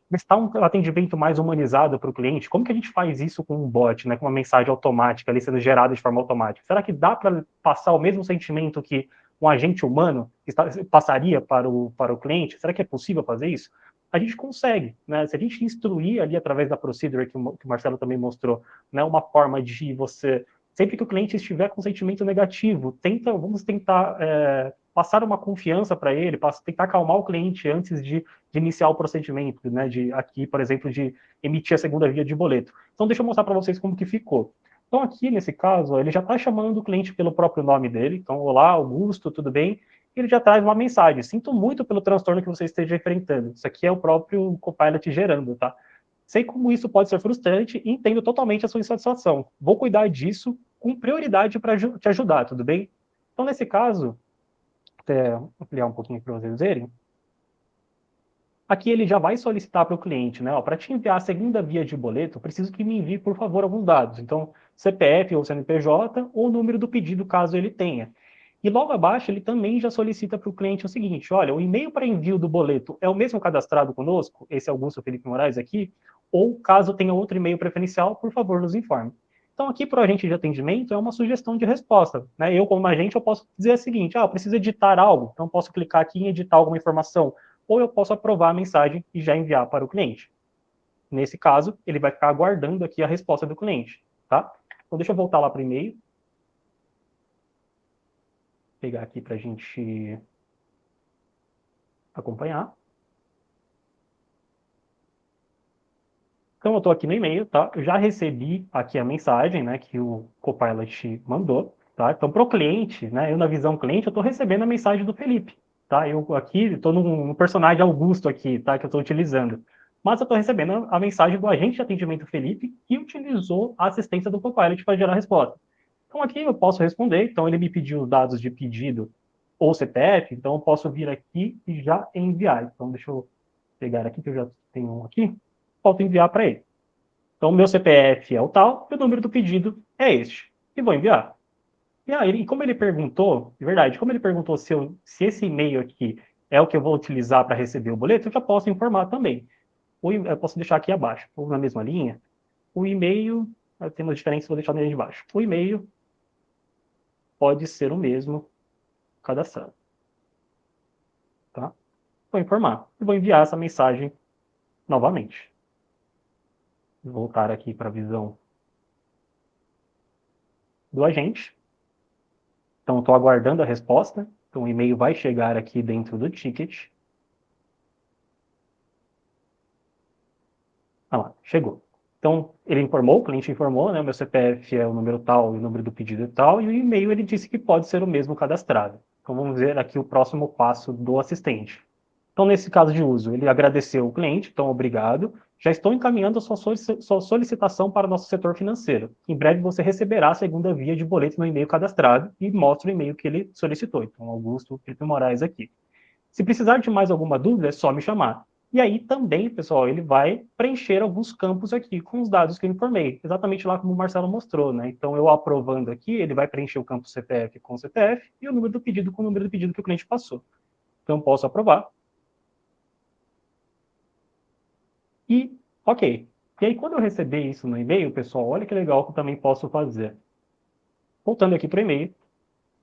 Prestar um atendimento mais humanizado para o cliente. Como que a gente faz isso com um bot, né? Com uma mensagem automática ali sendo gerada de forma automática? Será que dá para passar o mesmo sentimento que um agente humano passaria para o cliente? Será que é possível fazer isso? A gente consegue, né? Se a gente instruir ali através da procedure que o Marcelo também mostrou, né? Uma forma de você, sempre que o cliente estiver com sentimento negativo, vamos tentar passar uma confiança para ele, tentar acalmar o cliente antes de iniciar o procedimento, né? Aqui, por exemplo, de emitir a segunda via de boleto. Então, deixa eu mostrar para vocês como que ficou. Então, aqui, nesse caso, ó, ele já está chamando o cliente pelo próprio nome dele. Então, olá, Augusto, tudo bem? Ele já traz uma mensagem. Sinto muito pelo transtorno que você esteja enfrentando. Isso aqui é o próprio Copilot gerando, tá? Sei como isso pode ser frustrante e entendo totalmente a sua insatisfação. Vou cuidar disso com prioridade para te ajudar, tudo bem? Então, nesse caso, até ampliar um pouquinho para vocês verem, aqui ele já vai solicitar para o cliente, né? Para te enviar a segunda via de boleto, preciso que me envie, por favor, alguns dados. Então, CPF ou CNPJ ou o número do pedido, caso ele tenha. E logo abaixo, ele também já solicita para o cliente o seguinte: olha, o e-mail para envio do boleto é o mesmo cadastrado conosco, esse Augusto Felipe Moraes aqui, ou caso tenha outro e-mail preferencial, por favor, nos informe. Então, aqui para o agente de atendimento é uma sugestão de resposta, né? Eu, como agente, eu posso dizer o seguinte: eu preciso editar algo, então posso clicar aqui em editar alguma informação, ou eu posso aprovar a mensagem e já enviar para o cliente. Nesse caso, ele vai ficar aguardando aqui a resposta do cliente, tá? Então, deixa eu voltar lá para o e-mail. Pegar aqui para a gente acompanhar. Então, eu estou aqui no e-mail, tá? Eu já recebi aqui a mensagem, né, que o Copilot mandou, tá? Então, para o cliente, né, eu na visão cliente, eu estou recebendo a mensagem do Felipe, tá? Eu aqui estou no personagem Augusto aqui, tá? Que eu estou utilizando. Mas eu estou recebendo a mensagem do agente de atendimento Felipe, que utilizou a assistência do Copilot para gerar a resposta. Então, aqui eu posso responder. Então, ele me pediu os dados de pedido ou CPF, então eu posso vir aqui e já enviar. Então, deixa eu pegar aqui, que eu já tenho um aqui. Posso enviar para ele. Então, o meu CPF é o tal, e o número do pedido é este. E vou enviar. E aí, como ele perguntou, de verdade, como ele perguntou se esse e-mail aqui é o que eu vou utilizar para receber o boleto, eu já posso informar também. Eu posso deixar aqui abaixo, ou na mesma linha. O e-mail, tem uma diferença, vou deixar na linha de baixo. O e-mail pode ser o mesmo cadastrado. Tá? Vou informar. E vou enviar essa mensagem novamente. Vou voltar aqui para a visão do agente. Então, estou aguardando a resposta. Então, o e-mail vai chegar aqui dentro do ticket. Ah lá, chegou. Então, ele informou, o cliente informou, né? O meu CPF é o número tal e o número do pedido é tal, e o e-mail ele disse que pode ser o mesmo cadastrado. Então, vamos ver aqui o próximo passo do assistente. Então, nesse caso de uso, ele agradeceu o cliente, então, obrigado. Já estou encaminhando a sua solicitação para o nosso setor financeiro. Em breve você receberá a segunda via de boleto no e-mail cadastrado e mostra o e-mail que ele solicitou. Então, Augusto Felipe Moraes aqui. Se precisar de mais alguma dúvida, é só me chamar. E aí também, pessoal, ele vai preencher alguns campos aqui com os dados que eu informei, exatamente lá como o Marcelo mostrou, né? Então, eu aprovando aqui, ele vai preencher o campo CPF com o CPF e o número do pedido com o número do pedido que o cliente passou. Então, posso aprovar. E, ok. E aí, quando eu receber isso no e-mail, pessoal, olha que legal que eu também posso fazer. Voltando aqui para o e-mail,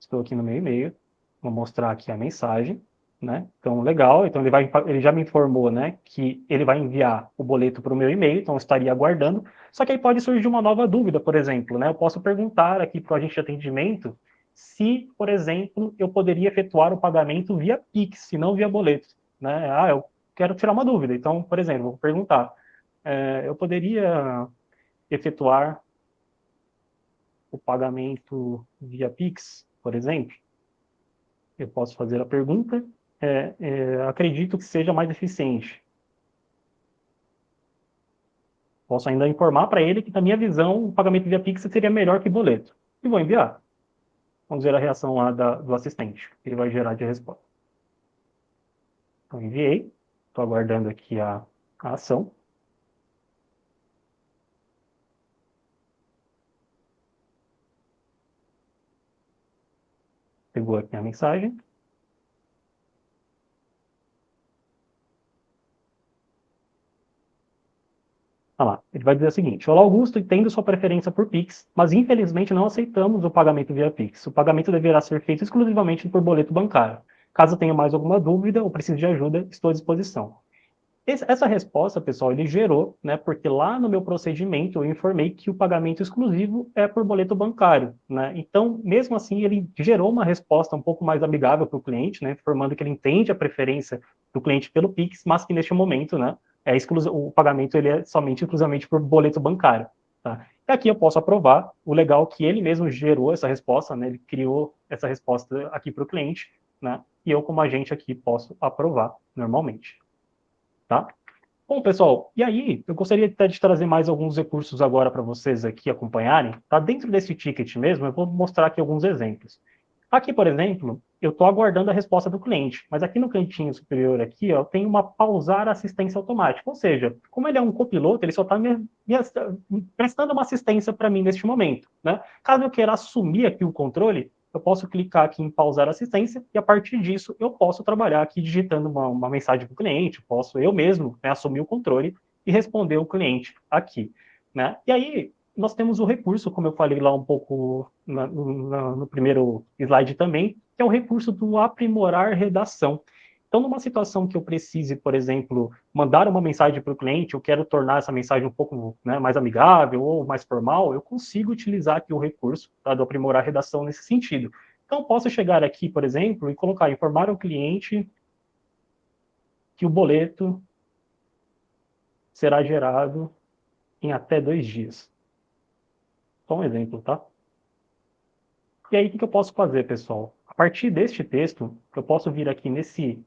estou aqui no meu e-mail, vou mostrar aqui a mensagem, né? Então, legal. Então, ele já me informou, né, que ele vai enviar o boleto para o meu e-mail, então eu estaria aguardando. Só que aí pode surgir uma nova dúvida, por exemplo, né? Eu posso perguntar aqui para o agente de atendimento se, por exemplo, eu poderia efetuar o pagamento via Pix, e não via boleto, né? Ah, eu quero tirar uma dúvida. Então, por exemplo, vou perguntar, eu poderia efetuar o pagamento via Pix, por exemplo? Eu posso fazer a pergunta. Acredito que seja mais eficiente. Posso ainda informar para ele que, na minha visão, o pagamento via Pix seria melhor que boleto. E vou enviar. Vamos ver a reação lá do assistente, que ele vai gerar de resposta. Então, enviei. Estou aguardando aqui a ação. Pegou aqui a mensagem. Olha lá, ele vai dizer o seguinte: olá Augusto, entendo sua preferência por Pix, mas infelizmente não aceitamos o pagamento via Pix. O pagamento deverá ser feito exclusivamente por boleto bancário. Caso tenha mais alguma dúvida ou precise de ajuda, estou à disposição. Essa resposta, pessoal, ele gerou, né, porque lá no meu procedimento eu informei que o pagamento exclusivo é por boleto bancário, né? Então, mesmo assim, ele gerou uma resposta um pouco mais amigável para o cliente, né, informando que ele entende a preferência do cliente pelo Pix, mas que neste momento, né, o pagamento ele é somente exclusivamente por boleto bancário, tá? E aqui eu posso aprovar. O legal é que ele mesmo gerou essa resposta, né? Ele criou essa resposta aqui para o cliente, né? E eu, como agente aqui, posso aprovar normalmente. Tá? Bom, pessoal, e aí eu gostaria até de trazer mais alguns recursos agora para vocês aqui acompanharem. Tá? Dentro desse ticket mesmo, eu vou mostrar aqui alguns exemplos. Aqui, por exemplo, eu estou aguardando a resposta do cliente, mas aqui no cantinho superior aqui, ó, tem uma pausar assistência automática, ou seja, como ele é um copiloto, ele só está prestando uma assistência para mim neste momento. Né? Caso eu queira assumir aqui o controle, eu posso clicar aqui em pausar assistência e a partir disso eu posso trabalhar aqui digitando uma mensagem para o cliente, posso eu mesmo, né, assumir o controle e responder o cliente aqui. Né? E aí, nós temos o recurso, como eu falei lá um pouco no primeiro slide também, que é o recurso do aprimorar redação. Então, numa situação que eu precise, por exemplo, mandar uma mensagem para o cliente, eu quero tornar essa mensagem um pouco, né, mais amigável ou mais formal, eu consigo utilizar aqui o recurso, tá, do aprimorar a redação nesse sentido. Então, eu posso chegar aqui, por exemplo, e colocar, informar ao cliente que o boleto será gerado em até 2 dias. Só um exemplo, tá? E aí, o que eu posso fazer, pessoal? A partir deste texto, eu posso vir aqui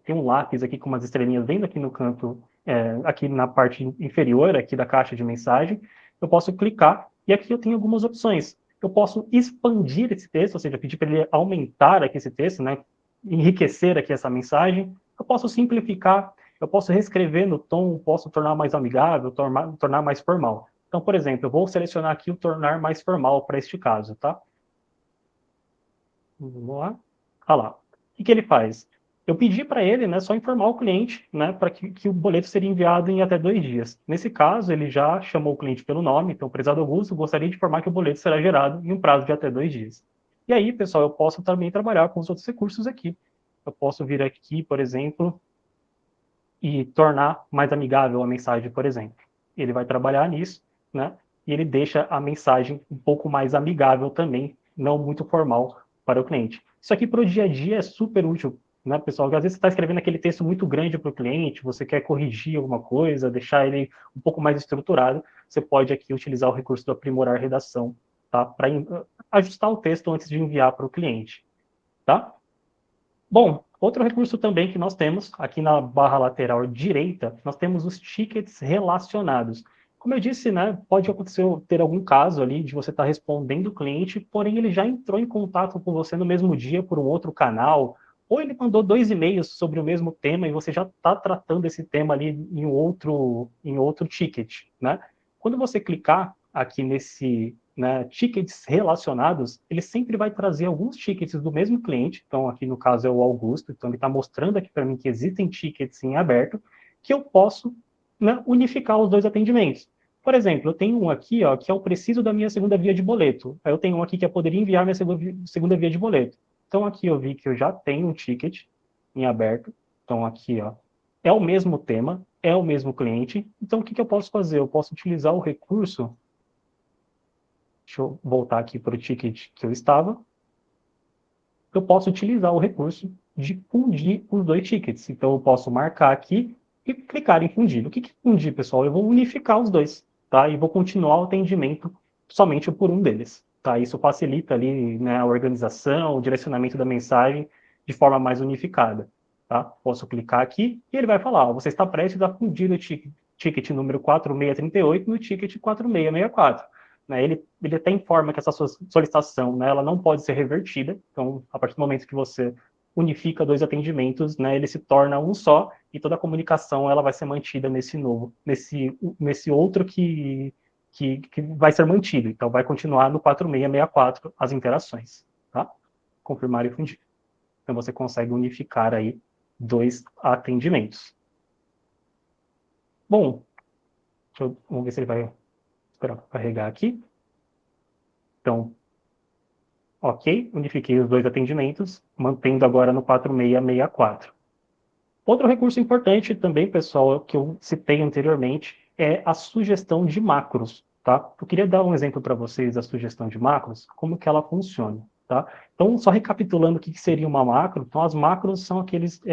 tem um lápis aqui com umas estrelinhas bem aqui no canto, aqui na parte inferior aqui da caixa de mensagem. Eu posso clicar e aqui eu tenho algumas opções. Eu posso expandir esse texto, ou seja, pedir para ele aumentar aqui esse texto, né? Enriquecer aqui essa mensagem. Eu posso simplificar, eu posso reescrever no tom, posso tornar mais amigável, tornar mais formal. Então, por exemplo, eu vou selecionar aqui o tornar mais formal para este caso, tá? Vamos lá. Olha lá. O que ele faz? Eu pedi para ele, né, só informar o cliente, né, para que o boleto seria enviado em até 2 dias. Nesse caso, ele já chamou o cliente pelo nome, então, prezado Augusto, gostaria de informar que o boleto será gerado em um prazo de até 2 dias. E aí, pessoal, eu posso também trabalhar com os outros recursos aqui. Eu posso vir aqui, por exemplo, e tornar mais amigável a mensagem, por exemplo. Ele vai trabalhar nisso, né? E ele deixa a mensagem um pouco mais amigável também, não muito formal para o cliente. Isso aqui para o dia a dia é super útil, né, pessoal? Porque às vezes você está escrevendo aquele texto muito grande para o cliente, você quer corrigir alguma coisa, deixar ele um pouco mais estruturado, você pode aqui utilizar o recurso do aprimorar redação, tá? Para ajustar o texto antes de enviar para o cliente, tá? Bom, outro recurso também que nós temos, aqui na barra lateral direita, nós temos os tickets relacionados. Como eu disse, né, pode acontecer ter algum caso ali de você estar respondendo o cliente, porém ele já entrou em contato com você no mesmo dia por um outro canal, ou ele mandou 2 e-mails sobre o mesmo tema e você já está tratando esse tema ali em outro ticket, né? Quando você clicar aqui nesse, né, tickets relacionados, ele sempre vai trazer alguns tickets do mesmo cliente. Então, aqui no caso é o Augusto, então ele está mostrando aqui para mim que existem tickets em aberto, que eu posso, né, unificar os dois atendimentos. Por exemplo, eu tenho um aqui, ó, que é o preciso da minha segunda via de boleto. Aí eu tenho um aqui que é poderia enviar minha segunda via de boleto. Então, aqui eu vi que eu já tenho um ticket em aberto. Então, aqui, ó, é o mesmo tema, é o mesmo cliente. Então, o que eu posso fazer? Eu posso utilizar o recurso. Deixa eu voltar aqui para o ticket que eu estava. Eu posso utilizar o recurso de fundir os dois tickets. Então, eu posso marcar aqui e clicar em fundir. O que é fundir, pessoal? Eu vou unificar os dois, tá? E vou continuar o atendimento somente por um deles, tá? Isso facilita ali, né, a organização, o direcionamento da mensagem de forma mais unificada, tá? Posso clicar aqui e ele vai falar, ó, você está prestes a fundir o ticket número 4638 no ticket 4664. Né, ele até informa que essa solicitação, né, ela não pode ser revertida. Então, a partir do momento que você unifica dois atendimentos, né, ele se torna um só e toda a comunicação ela vai ser mantida nesse outro que vai ser mantido. Então, vai continuar no 4664 as interações. Tá? Confirmar e fundir. Então, você consegue unificar aí dois atendimentos. Bom, Vamos ver se ele vai esperar para carregar aqui. Então, ok, unifiquei os dois atendimentos, mantendo agora no 4664. Outro recurso importante também, pessoal, que eu citei anteriormente, é a sugestão de macros, tá? Eu queria dar um exemplo para vocês da sugestão de macros, como que ela funciona, tá? Então, só recapitulando o que seria uma macro, então as macros são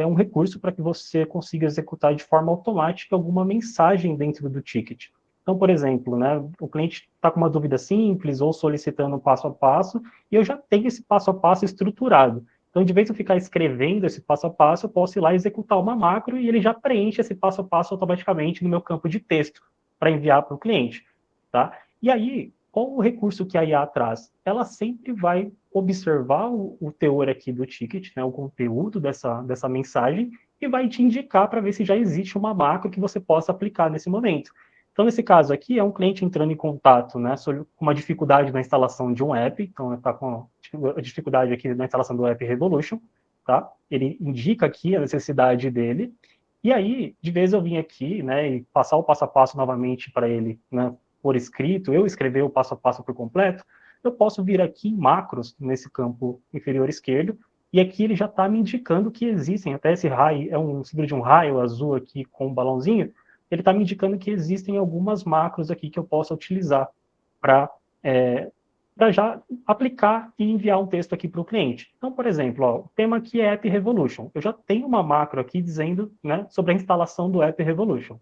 um recurso para que você consiga executar de forma automática alguma mensagem dentro do ticket. Então, por exemplo, né, o cliente está com uma dúvida simples ou solicitando um passo a passo, e eu já tenho esse passo a passo estruturado. Então, de vez em eu ficar escrevendo esse passo a passo, eu posso ir lá executar uma macro e ele já preenche esse passo a passo automaticamente no meu campo de texto para enviar para o cliente, tá? E aí, qual o recurso que a IA traz? Ela sempre vai observar o teor aqui do ticket, né, o conteúdo dessa mensagem, e vai te indicar para ver se já existe uma macro que você possa aplicar nesse momento. Então, nesse caso aqui, é um cliente entrando em contato, né, sobre uma dificuldade na instalação de um app, então está com a dificuldade aqui na instalação do app Revolution, tá? Ele indica aqui a necessidade dele, e aí, de vez eu vim aqui, né, e passar o passo a passo novamente para ele, né, por escrito, eu escrever o passo a passo por completo, eu posso vir aqui em macros, nesse campo inferior esquerdo, e aqui ele já está me indicando que existem, até esse raio, é um símbolo de um raio azul aqui com um balãozinho, ele está me indicando que existem algumas macros aqui que eu possa utilizar para já aplicar e enviar um texto aqui para o cliente. Então, por exemplo, ó, o tema aqui é App Revolution. Eu já tenho uma macro aqui dizendo, né, sobre a instalação do App Revolution.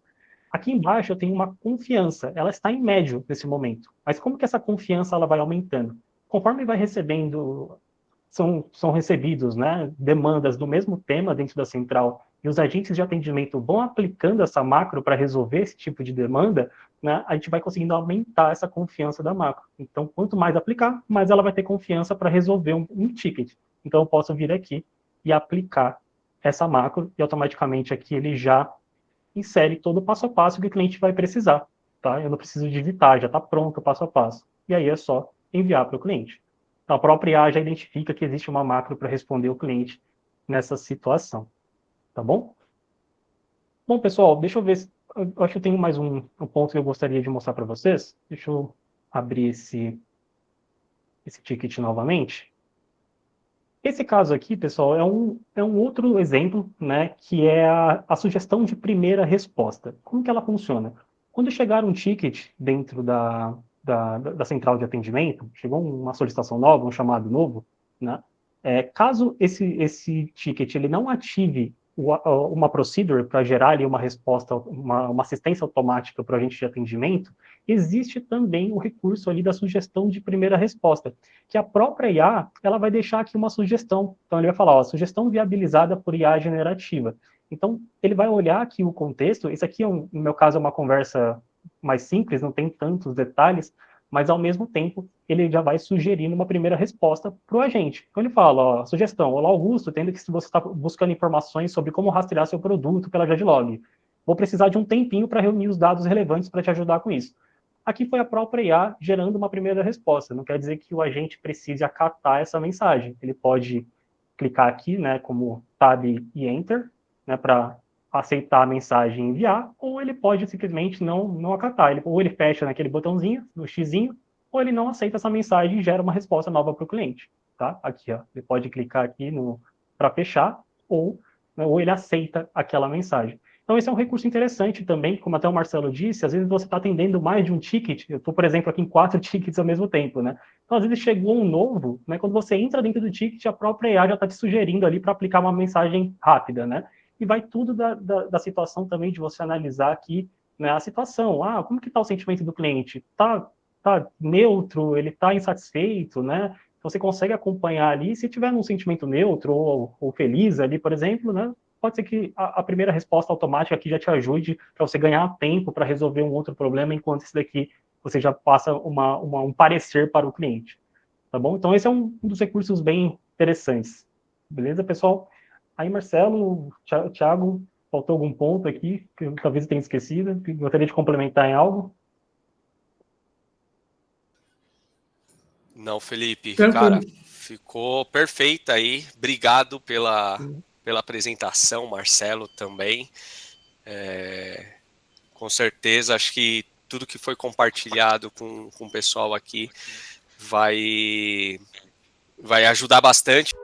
Aqui embaixo eu tenho uma confiança, ela está em médio nesse momento. Mas como que essa confiança ela vai aumentando? Conforme vai recebendo, são recebidos, né, demandas do mesmo tema dentro da central, e os agentes de atendimento vão aplicando essa macro para resolver esse tipo de demanda, né, a gente vai conseguindo aumentar essa confiança da macro. Então, quanto mais aplicar, mais ela vai ter confiança para resolver um ticket. Então, eu posso vir aqui e aplicar essa macro, e automaticamente aqui ele já insere todo o passo a passo que o cliente vai precisar. Tá? Eu não preciso digitar, já está pronto o passo a passo. E aí é só enviar para o cliente. Então, a própria IA já identifica que existe uma macro para responder o cliente nessa situação. Tá bom? Bom, pessoal, deixa eu ver. Eu acho que eu tenho mais um ponto que eu gostaria de mostrar para vocês. Deixa eu abrir esse ticket novamente. Esse caso aqui, pessoal, é um outro exemplo, né, que é a sugestão de primeira resposta. Como que ela funciona? Quando chegar um ticket dentro da central de atendimento, chegou uma solicitação nova, um chamado novo, né, caso esse ticket ele não ative uma procedure para gerar ali uma resposta, uma assistência automática para o agente de atendimento, existe também o recurso ali da sugestão de primeira resposta, que a própria IA ela vai deixar aqui uma sugestão. Então, ele vai falar, ó, sugestão viabilizada por IA generativa. Então, ele vai olhar aqui o contexto, esse aqui, no meu caso, é uma conversa mais simples, não tem tantos detalhes, mas, ao mesmo tempo, ele já vai sugerindo uma primeira resposta para o agente. Então, ele fala, ó, sugestão, olá, Augusto, entendo que se você está buscando informações sobre como rastrear seu produto pela Jadlog, vou precisar de um tempinho para reunir os dados relevantes para te ajudar com isso. Aqui foi a própria IA gerando uma primeira resposta. Não quer dizer que o agente precise acatar essa mensagem. Ele pode clicar aqui, né, como Tab e Enter, né, para aceitar a mensagem e enviar, ou ele pode simplesmente não acatar. Ou ele fecha naquele botãozinho, no xizinho, ou ele não aceita essa mensagem e gera uma resposta nova para o cliente. Tá? Aqui, ó, ele pode clicar aqui para fechar, ou ele aceita aquela mensagem. Então, esse é um recurso interessante também, como até o Marcelo disse, às vezes você está atendendo mais de um ticket, eu estou, por exemplo, aqui em 4 tickets ao mesmo tempo, né? Então, às vezes chegou um novo, né? Quando você entra dentro do ticket, a própria IA já está te sugerindo ali para aplicar uma mensagem rápida, né? E vai tudo da situação também de você analisar aqui, né, a situação. Ah, como que está o sentimento do cliente? Tá neutro, ele está insatisfeito, né? Então, você consegue acompanhar ali, se tiver um sentimento neutro ou feliz ali, por exemplo, né? Pode ser que a primeira resposta automática aqui já te ajude para você ganhar tempo para resolver um outro problema, enquanto esse daqui você já passa um parecer para o cliente. Tá bom? Então, esse é um dos recursos bem interessantes. Beleza, pessoal? Aí, Marcelo, Thiago, faltou algum ponto aqui que talvez eu tenha esquecido, que gostaria de complementar em algo? Não, Felipe, Tranquilo. cara, ficou perfeita aí. Obrigado pela apresentação, Marcelo também. Com certeza, acho que tudo que foi compartilhado com o pessoal aqui vai ajudar bastante.